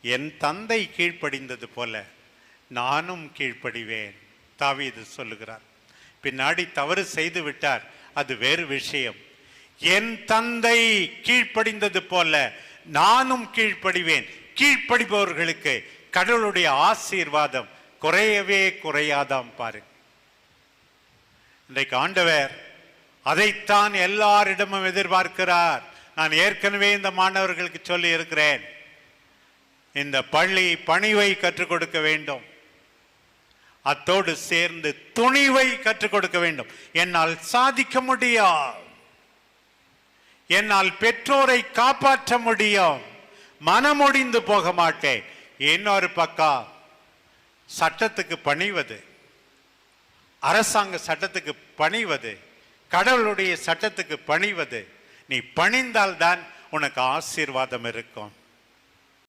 என் தந்தை கீழ்ப்படிந்தது போல நானும் கீழ்ப்படிவேன். தாவீது சொல்லுகிறார். பின்னாடி தவறு செய்து விட்டார், அது வேறு விஷயம். என் தந்தை கீழ்ப்படிந்தது போல நானும் கீழ்ப்படிவேன். கீழ்ப்படிபவர்களுக்கு கடவுளுடைய ஆசீர்வாதம் குறையவே குறையாதாம். பாரு, இன்றைக்கு ஆண்டவர் அதைத்தான் எல்லாரிடமும் எதிர்பார்க்கிறார். நான் ஏற்கனவே இந்த மாணவர்களுக்கு சொல்லி இருக்கிறேன், இந்த பள்ளி பணிவை கற்றுக் கொடுக்க வேண்டும், அத்தோடு சேர்ந்து துணிவை கற்றுக் கொடுக்க வேண்டும். என்னால் சாதிக்க முடியும், என்னால் பெற்றோரை காப்பாற்ற முடியும், மனமுடிந்து போக மாட்டேன். இன்னொரு பக்கம் சட்டத்துக்கு பணிவது, அரசாங்க சட்டத்துக்கு பணிவது, கடவுளுடைய சட்டத்துக்கு பணிவது. நீ பணிந்தால்தான் உனக்கு ஆசீர்வாதம் இருக்கும்.